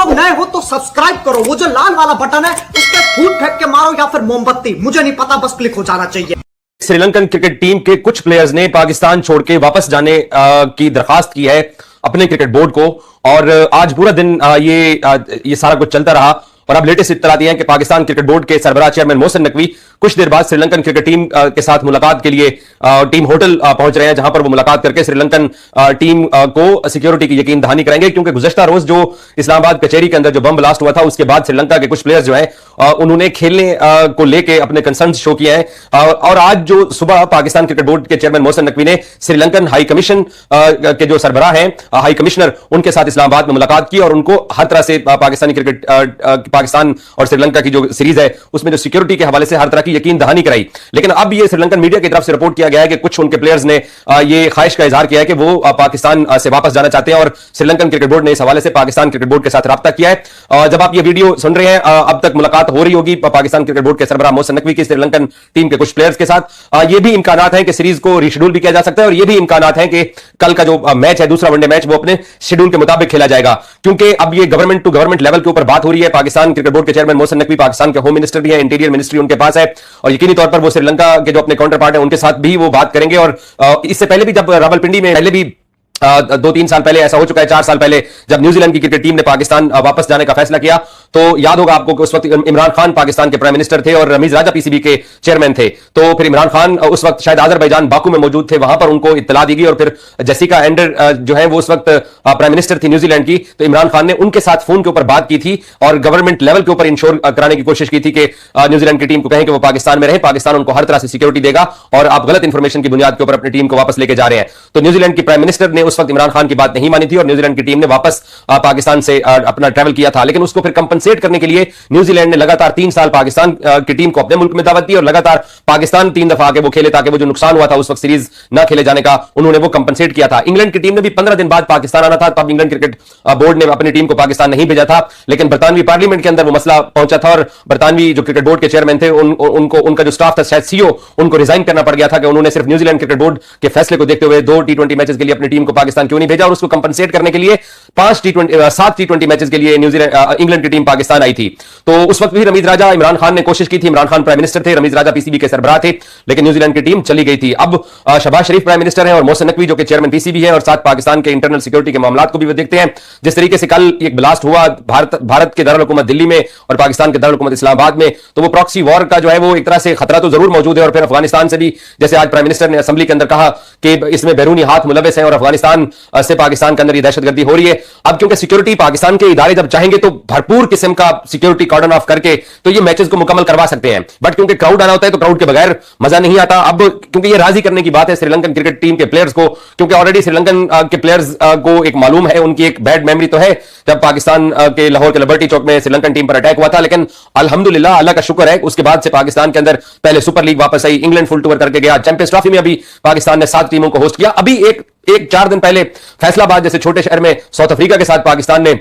लोग नए हो तो सब्सक्राइब करो, वो जो लाल वाला बटन है उस पर फूट फेंक के मारो या फिर मोमबत्ती, मुझे नहीं पता, बस क्लिक हो जाना चाहिए। श्रीलंकन क्रिकेट टीम के कुछ प्लेयर्स ने पाकिस्तान छोड़ के वापस जाने की दरखास्त की है अपने क्रिकेट बोर्ड को, और आज पूरा दिन ये सारा कुछ चलता रहा। और अब लेटेस्ट इत्तला दी है कि पाकिस्तान क्रिकेट बोर्ड के सरबराह चेयरमैन मोहसिन नकवी कुछ देर बाद श्रीलंकन क्रिकेट टीम के साथ मुलाकात के लिए टीम होटल पहुंच रहे हैं, जहां पर वो मुलाकात करके श्रीलंकन टीम को सिक्योरिटी की यकीन दहानी कराएंगे। क्योंकि गुज़श्ता रोज जो इस्लामाबाद कचहरी के अंदर जो बम ब्लास्ट हुआ था, उसके बाद श्रीलंका के कुछ प्लेयर्स जो हैं उन्होंने खेलने को लेकर अपने कंसर्न शो किए हैं। और आज जो सुबह पाकिस्तान क्रिकेट बोर्ड के चेयरमैन मोहसिन नकवी ने श्रीलंकन हाई कमीशन के जो सरबराह हैं, हाई कमिश्नर, उनके साथ इस्लामाबाद में मुलाकात की और उनको हर तरह से पाकिस्तान और श्रीलंका की जो सीरीज है उसमें जो सिक्योरिटी के हवाले से हर तरह की यकीन दहानी कराई। लेकिन अब ये श्रीलंकन मीडिया की तरफ से रिपोर्ट किया गया है कि कुछ उनके प्लेयर्स ने ये ख्वाहिश का इजहार किया है कि वो पाकिस्तान से वापस जाना चाहते हैं, और श्रीलंकन क्रिकेट बोर्ड ने इस हवाले से पाकिस्तान क्रिकेट बोर्ड के साथ राब्ता किया है। जब आप ये वीडियो सुन रहे हैं, अब तक मुलाकात हो रही होगी पाकिस्तान क्रिकेट बोर्ड के सरबराह मोहसिन नकवी की श्रीलंकन टीम के कुछ प्लेयर्स के साथ। ये भी इम्कानात है कि सीरीज को रीशेड्यूल भी किया जा सकता है, और ये भी इम्कानात है कि कल का जो मैच है, दूसरा वनडे मैच, वो अपने शेड्यूल के मुताबिक खेला जाएगा। क्योंकि अब ये गवर्नमेंट टू गवर्नमेंट लेवल के ऊपर बात हो रही है। पाकिस्तान क्रिकेट बोर्ड के चेयरमैन मोहसिन नकवी पाकिस्तान के होम मिनिस्टर भी है, इंटीरियर मिनिस्ट्री उनके पास है, और यकीनी तौर पर वो श्रीलंका के जो अपने काउंटर पार्ट है उनके साथ भी वो बात करेंगे। और इससे पहले भी जब रावलपिंडी में पहले भी 2-3 साल पहले ऐसा हो चुका है, 4 साल पहले जब न्यूजीलैंड की क्रिकेट टीम ने पाकिस्तान वापस जाने का फैसला किया, तो याद होगा आपको कि उस वक्त इमरान खान पाकिस्तान के प्राइम मिनिस्टर थे और रमीज राजा पीसीबी के चेयरमैन थे। तो फिर इमरान खान उस वक्त शायद अजरबैजान बाकू में मौजूद थे, वहां पर उनको इत्तला दी गई, और फिर जेसिका एंडर जो है वो उस वक्त प्राइम मिनिस्टर थी न्यूजीलैंड की। तो इमरान खान ने उनके साथ फोन के ऊपर बात की थी और गवर्नमेंट लेवल के ऊपर इंश्योर कराने की कोशिश की थी कि न्यूजीलैंड की टीम को कहें कि वो पाकिस्तान में रहे, पाकिस्तान उनको हर तरह से सिक्योरिटी देगा, और आप गलत इंफॉर्मेशन की बुनियाद के ऊपर अपनी टीम को वापस लेके जा रहे हैं। तो न्यूजीलैंड की प्राइम मिनिस्टर ने उस वक्त इमरान खान की बात नहीं मानी थी और न्यूजीलैंड की टीम ने वापस पाकिस्तान से अपना ट्रैवल किया था। लेकिन उसको फिर कंपनसेट करने के लिए न्यूजीलैंड ने लगातार 3 साल पाकिस्तान की टीम को अपने मुल्क में दावत दी, और लगातार पाकिस्तान 3 दफा आके वो खेले ताकि वो जो नुकसान हुआ था उस वक्त सीरीज ना खेले जाने का, उन्होंने वो कंपनसेट किया था। इंग्लैंड की टीम ने भी 15 दिन बाद पाकिस्तान आना था, तब इंग्लैंड क्रिकेट बोर्ड ने अपनी टीम को पाकिस्तान नहीं भेजा था। लेकिन बरतानवी पार्लियामेंट के अंदर वो मसला पहुंचा था, और बरतानवी जो क्रिकेट बोर्ड के चेयरमैन थे उनको उनका जो स्टाफ था, शायद सीईओ, उनको रिजाइन करना पड़ गया था कि उन्होंने सिर्फ न्यूजीलैंड क्रिकेट बोर्ड के फैसले को देखते हुए 2 T20 मैचेस के लिए अपनी टीम को पाकिस्तान क्यों नहीं भेजा, और उसको कंपनसेट करने के लिए 7 T20 मैचेस के लिए इंग्लैंड की टीम पाकिस्तान आई थी। तो उस वक्त भी रमीज राजा, इमरान खान ने कोशिश की थी, इमरान खान प्राइम मिनिस्टर थे, रमीज राजा पीसीबी के सरबराह थे, लेकिन न्यूजीलैंड की टीम चली गई थी। अब शहबाज शरीफ प्राइम मिनिस्टर हैं और मोहसिन नकवी जो कि चेयरमैन पीसीबी है, और साथ पाकिस्तान के इंटरनल सिक्योरिटी के मामलों को भी वो देखते हैं। जिस तरीके से कल एक ब्लास्ट हुआ भारत के दारुल हुकूमत दिल्ली में और पाकिस्तान के दारुल हुकूमत इस्लामाबाद में, तो वो प्रॉक्सी वॉर का जो है वो एक तरह से खतरा तो जरूर मौजूद है। और फिर अफगानिस्तान से भी, जैसे आज प्राइम मिनिस्टर ने असेंबली के अंदर कहा कि इसमें बैरूनी हाथ मुलविस है और अफगानिस्तान से पाकिस्तान के अंदर दहशतगर्दी हो रही है। अब क्योंकि सिक्योरिटी पाकिस्तान के इदारे जब चाहेंगे तो भरपूर किस्म का सिक्योरिटी कॉर्डन ऑफ करके तो ये मैचेस को मुकम्मल करवा सकते हैं, बट क्योंकि क्राउड आना होता है तो क्राउड के बगैर मजा नहीं आता। अब क्योंकि ये राजी करने की बात है श्रीलंकन क्रिकेट टीम के प्लेयर्स को, क्योंकि ऑलरेडी श्रीलंकन के प्लेयर्स को एक मालूम है, उनकी एक बैड मेमोरी तो है जब पाकिस्तान के लाहौर के लिबर्टी चौक में श्रीलंकन टीम पर अटैक हुआ था। लेकिन अल्हम्दुलिल्लाह, अल्लाह का शुक्र है, उसके बाद से पाकिस्तान के अंदर पहले सुपर लीग वापस आई, इंग्लैंड फुल टूर करके गया, चैंपियंस ट्रॉफी में अभी पाकिस्तान ने 7 टीमों को होस्ट किया। अभी एक 4 दिन पहले फैसलाबाद जैसे छोटे शहर में साउथ अफ्रीका के साथ पाकिस्तान ने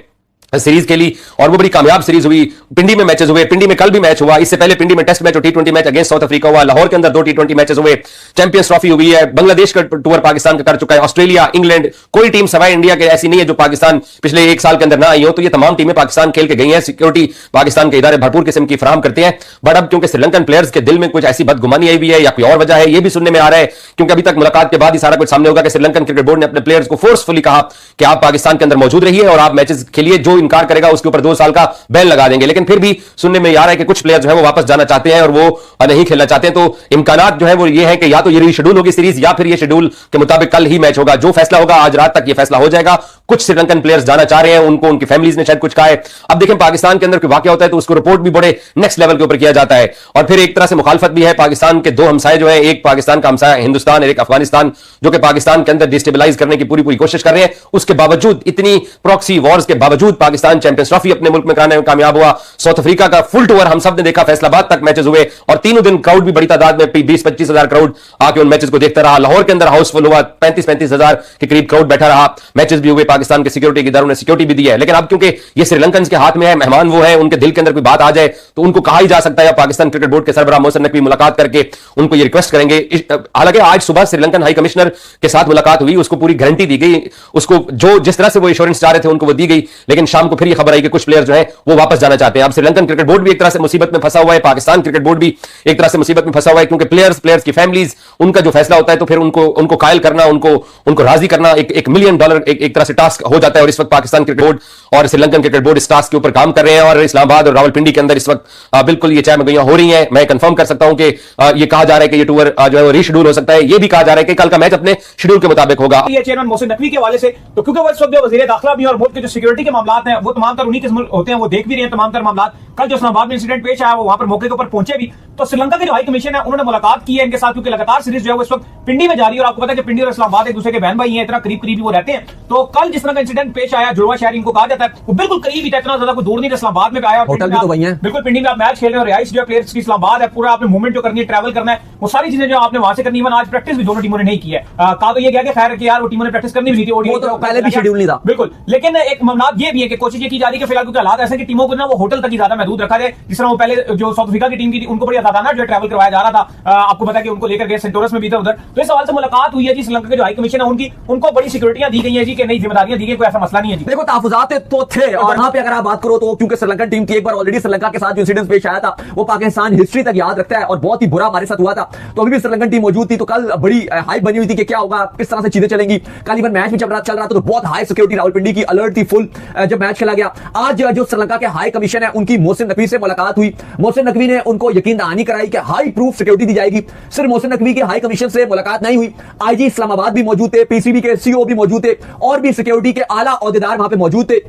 सीरीज खेली, और वो बड़ी कामयाब सीरीज हुई। पिंडी में मैचेस हुए, पिंडी में कल भी मैच हुआ, इससे पहले पिंडी में टेस्ट मैच और T20 match against south Africa हुआ, लाहौर के अंदर 2 T20 मैचेस हुए, चैंपियंस ट्रॉफी हुई है, बांग्लादेश का टूर पाकिस्तान का कर चुका है, ऑस्ट्रेलिया, इंग्लैंड, कोई टीम सवाए इंडिया के ऐसी नहीं है जो पाकिस्तान पिछले 1 साल के अंदर ना आई हो। तो ये तमाम टीमें पाकिस्तान खेल के गई हैं, सिक्योरिटी पाकिस्तान के इदारे भरपूर किस्म की फराहम करते हैं। बट अब क्योंकि श्रीलंकन प्लेयर्स के दिल में कुछ ऐसी बदगुमानी आई हुई है या कोई और वजह है, ये भी सुनने में आ रहा है, क्योंकि अभी तक मुलाकात के बाद ही सारा कुछ सामने होगा कि श्रीलंकन क्रिकेट बोर्ड ने अपने प्लेयर्स को फोर्सफुली कहा कि आप पाकिस्तान के अंदर मौजूद रहिए और आप मैचेस खेलिए, जो इनकार करेगा उसके ऊपर 2 साल का बैन लगा देंगे। लेकिन फिर भी सुनने में आ रहा है कि कुछ प्लेयर जो है वो वापस जाना चाहते हैं और वो नहीं खेलना चाहते हैं। तो इम्कानात जो है वो ये है कि या तो ये रीशेड्यूल होगी सीरीज, या फिर ये शेड्यूल के मुताबिक कल ही मैच होगा। जो फैसला होगा आज रात तक ये फैसला हो जाएगा। कुछ श्रीलंकन प्लेयर्स जाना चाह रहे हैं, उनको उनकी फैमिलीज ने शायद कुछ कहा है। अब देखें, पाकिस्तान के अंदर कोई वाकया होता है तो उसको रिपोर्ट भी बड़े नेक्स्ट लेवल के ऊपर किया जाता है, और फिर एक तरह से मुखालफत भी है। पाकिस्तान के 2 हमसाए जो है, एक पाकिस्तान का हमसाया हिंदुस्तान और एक अफगानिस्तान, जो कि पाकिस्तान के अंदर डिस्टेबलाइज करने की पूरी कोशिश कर रहे हैं। उसके बावजूद, इतनी प्रॉक्सी वॉर्स के बावजूद पाकिस्तान चैंपियंस ट्रॉफी अपने मुल्क में कराने में कामयाब हुआ। साउथ अफ्रीका का फुल टूर हम सब ने देखा, फैसलाबाद तक मैचेस हुए, और तीनों दिन क्राउड भी बड़ी तादाद में 20-25 हजार क्राउड आके उन मैचेस को देखता रहा। लाहौर के अंदर हाउसफुल हुआ, 35-35 हजार के करीब क्राउड बैठा रहा। मैचेस भी हुए, पाकिस्तान के सिक्योरिटी इदारों ने सिक्योरिटी भी दी है। लेकिन अब क्योंकि ये श्रीलंकन के हाथ में है, मेहमान वो है, उनके दिल के अंदर कोई बात आ जाए तो उनको कहा ही जा सकता है। पाकिस्तान क्रिकेट बोर्ड के सरबराह मोहसिन नकवी मुलाकात करके उनको ये रिक्वेस्ट करेंगे। हालांकि आज सुबह श्रीलंकन हाई कमिश्नर के साथ मुलाकात हुई, उसको पूरी गारंटी दी गई, उसको जो जिस तरह से वो एश्योरेंस चाह रहे थे उनको वो दी गई। लेकिन शाम को फिर ये खबर आई कि कुछ प्लेयर जो है वो वापस जाना चाहते हैं। अब श्रीलंकन क्रिकेट बोर्ड भी एक तरह से मुसीबत में फंसा हुआ है, पाकिस्तान क्रिकेट बोर्ड भी एक तरह से मुसीबत में फंसा हुआ है, क्योंकि प्लेयर्स की फैमिलीज, उनका जो फैसला होता है तो फिर उनको कायल करना, उनको राजी करना $1 मिलियन एक तरह से टास्क हो जाता है। और इस वक्त पाकिस्तान क्रिकेट बोर्ड और श्रीलंकन क्रिकेट बोर्ड इस टास्क के ऊपर काम कर रहे हैं और इस्लामाबाद और रावलपिंडी के अंदर इस वक्त बिल्कुल ये चाय-मगइयां हो रही हैं। मैं कंफर्म कर सकता हूं कि ये कहा जा रहा है कि ये टूर जो है वो रीशेड्यूल हो सकता है। ये भी कहा जा रहा है कि कल का मैच अपने शेड्यूल के मुताबिक होगा। ये चेयरमैन मोहसिन नकवी के हवाले से, तो क्योंकि वो इस वक्त जो वज़ीर दाखिला भी और मुल्क के जो सिक्योरिटी के मामला हैं वो तमाम तर उन्हीं के होते हैं, वो देख भी रहे हैं तमाम तर मामला। कल जो इस्लामाबाद में इंसिडेंट पेश आया वो वहां पर मौके के ऊपर पहुंचे भी, तो श्रीलंका के जो हाई कमीशन है उन्होंने मुलाकात की है इनके साथ, क्योंकि लगातार सीरीज जो है वो इस वक्त पिंडी में जारी है और आपको पता है कि पिंडी और इस्लामाबाद एक दूसरे के बहन भाई हैं, इतना करीब करीब वो रहते हैं। तो कल जिस तरह का इंसिडेंट पेश आया, जुड़वा शहर इनको कहा जाता है, वो बिल्कुल करीब ही था, इतना ज्यादा कोई दूर नहीं था, इस्लामाबाद में आया और होटल भी तो वही है। बिल्कुल पिंडी में आप मैच खेल रहे हो, रिहाइश जो है प्लेयर्स की इस्लामाबाद है, पूरा आपने मूवमेंट जो करनी है, ट्रैवल करना है, वो सारी चीजें जो आपने वहां से करनी है। आज प्रैक्टिस भी दोनों टीमों ने नहीं की है। कहा तो ये गया कि खैर कि यार वो टीमों ने प्रैक्टिस करनी भी थी, वो तो पहले भी शेड्यूल नहीं था बिल्कुल। लेकिन एक मामला ये भी है कि कोशिश ये की जा रही है कि फिलहाल क्योंकि हालात ऐसे कि टीमों को ना वो होटल तक ही ज्यादा महदूद रखा जाए, जिस तरह वो पहले जो साउथ अफ्रीका की टीम की थी उनको बड़ी आसाना जो ट्रैवल करवाया जा रहा था। आपको पता है कि उनको लेकर गए सेंटोरस में भी था उधर। तो इस सवाल से मुलाकात हुई है जी, श्रीलंका के जो हाई कमीशन है उनको बड़ी सिक्योरिटियां दी गई है जी, कि नई जिम्मेदारियां दी गई, कोई ऐसा मसला नहीं है जी। देखो तहफुजात तो थे, और यहाँ पे अगर आप बात करो तो क्योंकि श्रीलंकन टीम की एक बार ऑलरेडी श्रीलंका के साथ जो इंसिडेंट पेश आया था वो पाकिस्तान हिस्ट्री तक याद रखता है और बहुत ही बुरा हमारे साथ हुआ था। तो अभी भी श्रीलंकन टीम मौजूद थी, तो कल बड़ी हाइप बनी हुई थी कि क्या होगा, किस तरह से चीजें चलेंगी। कल इवन मैच भी चल रहा था तो बहुत हाई सिक्योरिटी रावलपिंडी की अलर्ट थी फुल जब मैच खेला गया। आज जो श्रीलंका के हाई कमीशन है उनकी मोहसिन नकवी से मुलाकात हुई। मोहसिन नकवी ने उनको यकीन दहानी कराई कि हाई प्रूफ सिक्योरिटी दी जाएगी। सिर्फ मोहसिन नकवी के हाई कमीशन से मुलाकात नहीं हुई, आईजी इस्लामाबाद भी मौजूद थे, पीसीबी के सीईओ भी मौजूद थे और भी सिक्योरिटी के आला ओहदेदार वहां पे मौजूद थे।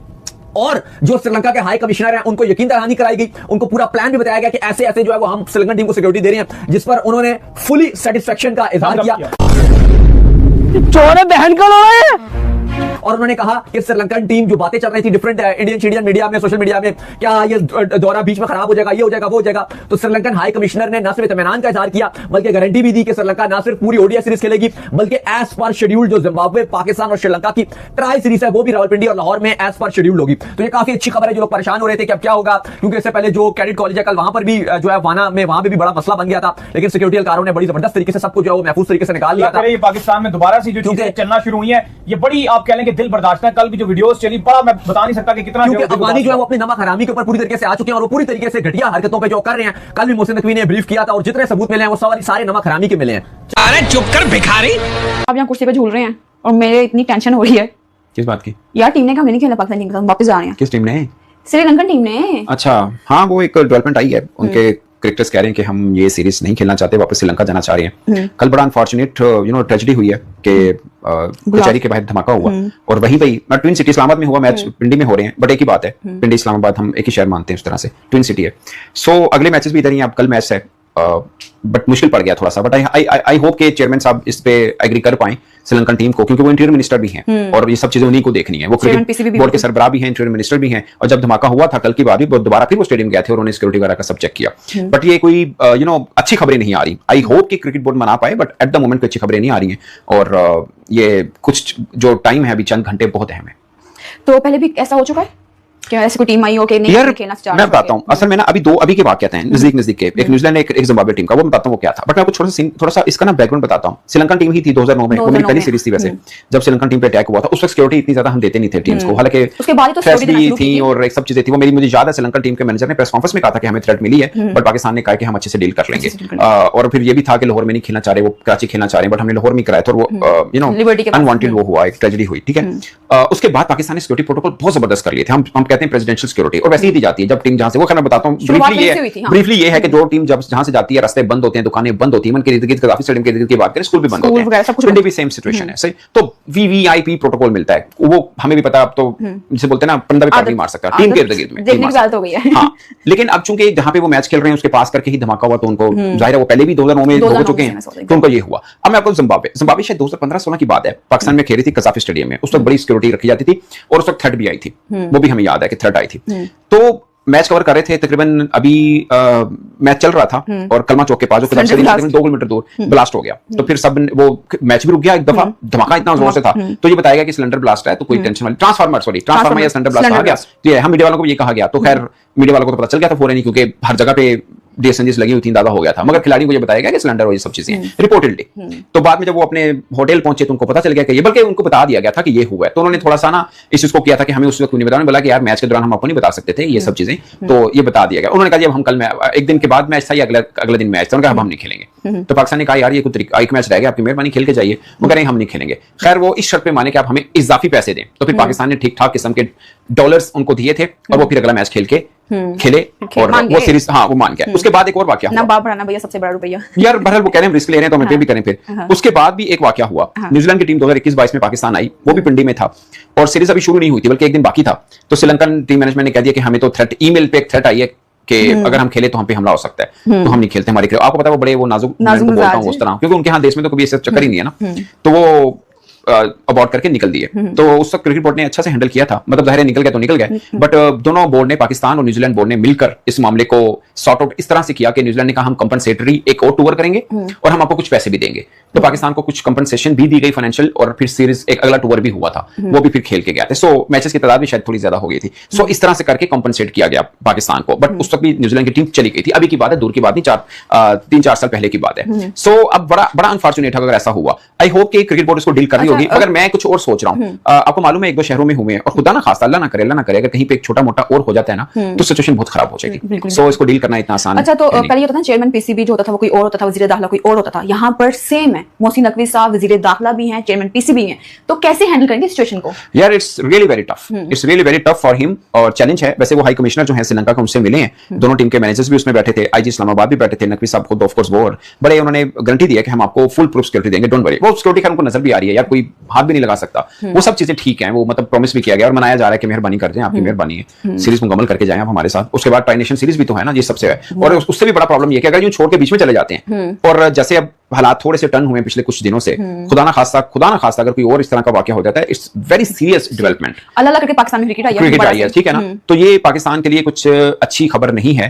और जो श्रीलंका के हाई कमिश्नर हैं उनको यकीन दहानी कराई गई, उनको पूरा प्लान भी बताया गया कि ऐसे ऐसे जो है वो हम श्रीलंकन टीम को सिक्योरिटी दे रहे हैं, जिस पर उन्होंने फुली सेटिस्फेक्शन का इजहार किया। चोर बहन का लोड़ा है। और उन्होंने कहा कि श्रीलंकन टीम जो बातें चल रही थी डिफरेंट इंडियन मीडिया में, सोशल मीडिया में, क्या ये दौरा बीच में खराब हो जाएगा, ये हो जाएगा, वो हो जाएगा, तो श्रीलंकन हाई कमिश्नर ने न सिर्फ इत्मीनान का इजहार किया बल्कि गारंटी भी दी कि श्रीलंका न सिर्फ पूरी ओडीआई सीरीज खेलेगी बल्कि एज पर शेड्यूल जो जिम्बाब्वे, पाकिस्तान और श्रीलंका की ट्राई सीरीज है वो भी रावलपिंडी और लाहौर में एज पर शेड्यूल होगी। तो ये काफी अच्छी खबर है। जो लोग परेशान हो रहे थे कि अब क्या होगा, क्योंकि इससे पहले जो कैडेट कॉलेज है कल वहां पर भी जो है वाना में वहां पे भी बड़ा मसला बन गया था, लेकिन सिक्योरिटी एहलकारों ने बड़ी जबरदस्त तरीके से सब कुछ जो है वो महफूज तरीके से निकाल लिया था। पाकिस्तान में दोबारा से जो चीजें चलना शुरू हुई है ये बड़ी आप कह लें कि दिल बर्दाश्त है। कल की जो वीडियोस चली बड़ा मैं बता नहीं सकता कि कितना, क्योंकि अफगानी जो है वो अपनी नमक हरामी के ऊपर पूरी तरीके से आ चुके हैं और वो पूरी तरीके से घटिया हरकतों पे जो कर रहे हैं। कल भी मोहसिन नकवी ने ब्रीफ किया था और जितने सबूत मिले हैं वो सारे नमक हरामी के मिले हैं। अरे चुप कर भिखारी। आप यहाँ कुर्सी पे झूल रहे हैं और मेरे इतनी टेंशन हो रही है। किस बात की? यार टीम ने कहा नहीं खेला पाकिस्तान टीम के साथ, वापस जा रहे हैं। किस टीम ने? श्रीलंकन टीम ने। अच्छा हाँ, वो एक डेवलपमेंट आई है, उनके क्रिकेटर्स कह रहे हैं कि हम ये सीरीज नहीं खेलना चाहते, वापस श्रीलंका जाना चाह रहे हैं। कल बड़ा अनफॉर्चुनेट ट्रेजेडी हुई है कि कचहरी के बाहर धमाका हुआ और वहीं ट्विन सिटी इस्लामाबाद में हुआ, मैच पिंडी में हो रहे हैं, बट एक ही बात है, पिंडी इस्लामाबाद हम एक ही शहर मानते हैं, उस तरह से ट्विन सिटी है। सो अगले मैचेस भी इधर ही हैं। अब कल मैच है बट मुश्किल पड़ गया थोड़ा सा, बट आई होप के चेयरमैन साहब इस पे एग्री कर पाए श्रीलंकन टीम को, क्योंकि वो इंटीरियर मिनिस्टर भी हैं और ये सब चीजें उन्हीं को देखनी है। वो क्रिकेट बोर्ड के सरबराह भी हैं, इंटीरियर मिनिस्टर भी हैं, और जब धमाका हुआ था कल की बात भी दोबारा फिर वो स्टेडियम गए थे और उन्होंने सिक्योरिटी वगैरह का सब चेक किया। बट ये कोई अच्छी खबरें नहीं आ रही। आई होप कि क्रिकेट बोर्ड मना पाए, बट एट द मोमेंट कोई अच्छी खबरें नहीं आ रही हैं और ये कुछ जो टाइम है अभी चंद घंटे बहुत अहम है। तो पहले भी ऐसा हो चुका है क्या, ऐसे कोई टीम आई हो कि नहीं खेलना चाह रही? मैं बताता हूँ, असल में ना अभी के वाकयात हैं नजदीक के, एक न्यूजीलैंड एक जिम्बाब्वे टीम का, वो मैं बताता हूँ वो क्या था। बट मैं आपको थोड़ा सा इसका ना बैकग्राउंड बताता हूँ। श्रीलंकन टीम ही थी 2009 में, वो मेरी पहली सीरीज थी वैसे, जब श्रीलंकन टीम पे अटैक हुआ था उस वक्त सिक्योरिटी इतनी ज्यादा हम देते नहीं थे टीम्स को, हालांकि थ्रेट्स भी थी और एक सब चीजें थी। वो मुझे याद है श्रीलंकन टीम के मैनेजर ने प्रेस कॉन्फ्रेंस में कहा था कि हमें थ्रेट मिली है, बट पाकिस्तान ने कहा कि हम अच्छे से डील कर लेंगे। और फिर ये भी था कि लाहौर में नहीं खेलना चाह रहे, वो कराची खेलना चाह रहे हैं, बट हमने लाहौर में कराया था और वो अनवांटेड वो हुआ, एक ट्रेजेडी हुई, ठीक है। उसके बाद पाकिस्तान ने सिक्योरिटी प्रोटोकॉल बहुत जबरदस्त कर लिए थे, हम कहते हैं प्रेसिडेंशियल सिक्योरिटी, और वैसे ही दी जाती है जब टीम जहां से, वो मैं बताता हूं ब्रीफली ये है कि जो टीम जब जहां से जाती है रास्ते बंद होते हैं, दुकानें बंद होती हैं, उनके इर्द गिर्द काफी स्टेडियम के इर्द गिर्द की बात करें, स्कूल भी बंद होते हैं, पिंडी भी सेम सिचुएशन है, सही। तो वीवीआईपी प्रोटोकॉल मिलता है, वो हमें भी पता, अब तो जिसे बोलते हैं ना पंडा भी पार्टी मार सकता है टीम के इर्द गिर्द में, देखने की बात हो गई है। हां, लेकिन अब चूंकि जहां पे वो मैच खेल रहे हैं उसके पास करके ही धमाका हुआ, तो उनको जाहिर है वो पहले भी 2009 में हो चुके हैं, तो उनको ये हुआ। अब मैं आपको जिम्बाब्वे शायद 2015-16 की बात है, पाकिस्तान में खेल रही थी कसाफी स्टेडियम में, उस वक्त बड़ी सिक्योरिटी रखी जाती थी और उस वक्त थ्रेट भी आई थी, वो भी हमें याद है कि थ्रेट आई थी। तो मैच कवर कर रहे थे, तकरीबन अभी मैच चल रहा था और कलमा चौक के पास जो तकरीबन 2 किलोमीटर दूर ब्लास्ट हो गया, तो फिर सब वो मैच भी रुक गया एक दफा, धमाका इतना जोर से था, तो ये बताया गया कि सिलेंडर ब्लास्ट है, तो कोई टेंशन वाली ट्रांसफार्मर या सिलेंडर ब्लास्ट कहा गया, तो ये हम मीडिया वालों को ये कहा गया, तो खैर मीडिया वालों को तो पता चल गया था फौरन ही, क्योंकि हर जगह पे डीएसएनजीस लगी हुई थी, दादा हो गया था, मगर खिलाड़ी को ये बताया गया कि सिलेंडर और ये सब चीजें रिपोर्टेडली। तो बाद में जब वो अपने होटल पहुंचे तो उनको पता चल गया कि ये, बल्कि उनको बता दिया गया था कि ये हुआ है, तो उन्होंने थोड़ा सा ना इस चीज को किया था कि हमें उस वक्त नहीं बताया, बोला कि यार मैच के दौरान हम आपको नहीं बता सकते थे ये सब चीजें, तो ये बता दिया गया। उन्होंने कहा हम कल एक दिन के बाद मैच था, अगले दिन मैच था, उन्होंने कहा हम नहीं खेलेंगे। तो पाकिस्तान ने कहा यार ये कोई तरीका, एक मैच रह गया, आपकी मेहरबानी खेल के जाइए, मगर नहीं हम नहीं खेलेंगे। खैर वो इस शर्त पे माने कि आप हमें इजाफी पैसे दें, तो फिर पाकिस्तान ने ठीक ठाक किस्म के डॉलर्स उनको दिए थे और वो फिर अगला मैच खेल के खेले और वो सीरीज, हाँ वो मान गया। उसके बाद एक और वाकया ना बाप बढ़ाना भैया सबसे बड़ा रुपया। यार बहरहाल वो कह रहे हैं रिस्क ले रहे हैं तो हमें पे भी करें फिर। उसके बाद भी एक वाकया हुआ, न्यूजीलैंड की टीम 2021-22 में पाकिस्तान आई, वो भी पिंडी में था और सीरीज अभी शुरू नहीं हुई थी बल्कि एक दिन बाकी था। तो श्रीलंकन टीम मैनेजमेंट ने कह दिया कि हमें तो थ्रेट, ईमेल पे एक थ्रेट आई है कि अगर हम खेले तो हम पे हमला हो सकता है, तो हम नहीं खेलते। हमारे आपको पता है वो बड़े वो नाजुक बोलता हूँ उस तरह, क्योंकि उनके यहाँ देश में तो कभी ऐसा चक्कर ही नहीं है ना, तो वो अबॉर्ट करके निकल दिए। तो उस वक्त क्रिकेट बोर्ड ने अच्छा से हैंडल किया था, मतलब जाहिर है निकल गए तो निकल गए, बट दोनों बोर्ड ने, पाकिस्तान और न्यूजीलैंड बोर्ड ने मिलकर इस मामले को सॉर्ट आउट इस तरह से किया कि न्यूजीलैंड ने कहा हम कंपनसेटरी एक और टूर करेंगे और हम आपको कुछ पैसे भी देंगे। तो पाकिस्तान को कुछ कंपनसेशन भी दी गई फाइनेंशियल, और फिर सीरीज एक अगला टूर भी हुआ था, वो भी फिर खेल के गया था। सो मैचेस की तादाद भी शायद थोड़ी ज्यादा हो गई थी। सो इस तरह से करके कंपनसेट किया गया पाकिस्तान को, बट उस वक्त भी न्यूजीलैंड की टीम चली गई थी। अभी की बात है, दूर की बात नहीं, 3-4 साल पहले की बात है। सो अब बड़ा अनफॉर्चुनेट है अगर ऐसा हुआ। आई होप कि क्रिकेट बोर्ड इसको डील कर रही होगी, मगर मैं कुछ और सोच रहा हूँ। आपको मालूम है एक दो शहरों में हुए हैं, और खुदा ना खास्ता, अल्लाह ना करे अगर कहीं पे एक छोटा मोटा और हो जाता है ना, तो सिचुएशन बहुत खराब हो जाएगी। सो इसको डील करना इतना आसान अच्छा, तो पहले ये होता था चेयरमैन पीसीबी जो होता था वो कोई और होता था, वजीर दाखिला कोई और होता था। यहाँ पर सेम है, मोहसिन नकवी साहब वजीर दाखिला भी हैं, चेयरमैन पीसीबी हैं, तो कैसे हैंडल करेंगे सिचुएशन को? यार it's really very tough for him, और चैलेंज है। वैसे वो हाई कमिश्नर जो है श्रीलंका के, उनसे मिले हैं, दोनों टीम के मैनेजर्स भी उसमें बैठे थे, आईजी इस्लामाबाद भी बैठे थे, नकवी साहब खुद ऑफ कोर्स वो, और बड़े उन्होंने गारंटी दी है कि हम आपको फुल प्रूफ सिक्योरिटी देंगे, डोंट वरी। वो सिक्योरिटी खैर उनको नजर भी आ रही है, यार कोई हाथ भी नहीं लगा सकता, वो सब चीजें ठीक है, वो मतलब प्रॉमिस भी किया गया और मनाया जा रहा है कि मेहरबानी कर दें, आपकी मेहरबानी है, सीरीज मुकम्मल करके जाएं आप हमारे साथ। उसके बाद ट्राई नेशन सीरीज भी तो है ना, ये सबसे है। और उससे भी बड़ा प्रॉब्लम ये कि अगर यूं छोड़ के बीच में चले जाते हैं, और जैसे अब हालात थोड़े से टर्न हुए पिछले कुछ दिनों से, खुदा ना खास्ता अगर कोई और इस तरह का वाकया हो जाता है, इट्स वेरी सीरियस डेवलपमेंट। अल्लाह करके पाकिस्तान में क्रिकेट आई है, ठीक है ना, तो ये पाकिस्तान के लिए कुछ अच्छी खबर नहीं है।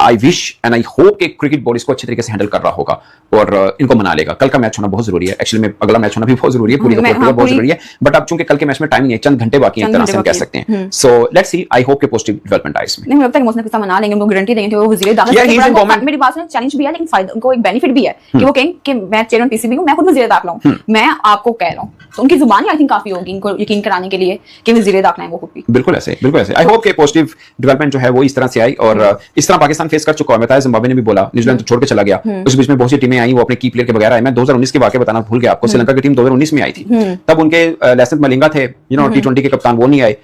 I wish and I hope कि क्रिकेट बोर्ड इसको अच्छे तरीके से हैंडल कर रहा होगा और इनको मना लेगा। कल का मैच होना बहुत जरूरी है, एक्चुअली में अगला मैच होना भी बहुत जरूरी है, पूरी बहुत जरूरी है, बट अब चूंकि कल के मैच में टाइम नहीं है, चंद घंटे बाकी हैं, एक तरह से हम कह सकते हैं। So let's see, I hope के पॉजिटिव डेवलपमेंट आए इसमें। नहीं, मुझे लगता है कि मोहसिन नकवी साहब मना लेंगे, उनको गारंटी देंगे, वो वजीर दाखिला, मेरी बात सुनो, चैलेंज भी है लेकिन फायदा, उनको एक बेनिफिट भी है कि वो कहेंगे कि मैं चेयरमैन पीसीबी हूं, मैं खुद वजीर दाखिला हूं, मैं आपको कह रहा हूं, तो उनकी जुबान आई थिंक काफी होगी इनको यकीन कराने के लिए कि वजीर दाखिला है वो खुद भी। बिल्कुल ऐसे आई होप के पॉजिटिव डेवलपमेंट जो है वो इस तरह से आई, और इस तरह पाकिस्तान फेस कर चुका है। बताया जिम्बाब्वे ने भी बोला, न्यूजीलैंड तो छोड़ के चला गया, उस बीच में बहुत सी टीमें आई, वो अपने की प्लेयर के बगैर आए। मैं 2019 के वाकया बताना भूल गया आपको, श्रीलंका की टीम 2019 में आई थी, तब उनके लेसन मलिंगा थे, यू नो T20 के कप्तान, वो नहीं आए,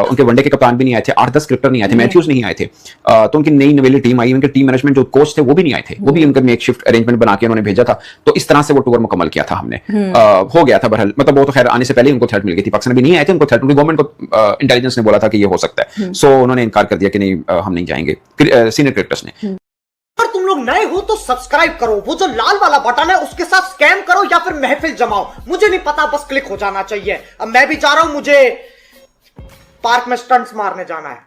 उनके वनडे के कप्तान भी नहीं आए थे, 8-10 क्रिकेटर नहीं आए थे, मैथ्यूज नहीं आए थे, तो उनकी नई नवेली टीम आई, उनके टीम मैनेजमेंट जो कोच थे वो भी नहीं आए थे, वो भी उनका एक शिफ्ट अरेंजमेंट बना के उन्होंने भेजा था। तो इस तरह से वो टूर मुकम्मल किया था हमने, हो गया था बहरहाल, मतलब वो तो खैर आने से पहले उनको थ्रेट मिल गई थी, पाकिस्तान भी नहीं आए थे, उनको थ्रेट, उनकी गवर्नमेंट को इंटेलिजेंस ने बोला था कि ये हो सकता है, सो उन्होंने इनकार कर दिया कि नहीं हम नहीं जाएंगे, सीनियर क्रिकेटर्स ने। अगर तुम लोग नए हो तो सब्सक्राइब करो, वो जो लाल वाला बटन है उसके साथ स्कैम करो या फिर महफिल जमाओ, मुझे नहीं पता, बस क्लिक हो जाना चाहिए। अब मैं भी जा रहा हूं, मुझे पार्क में स्टंट्स मारने जाना है।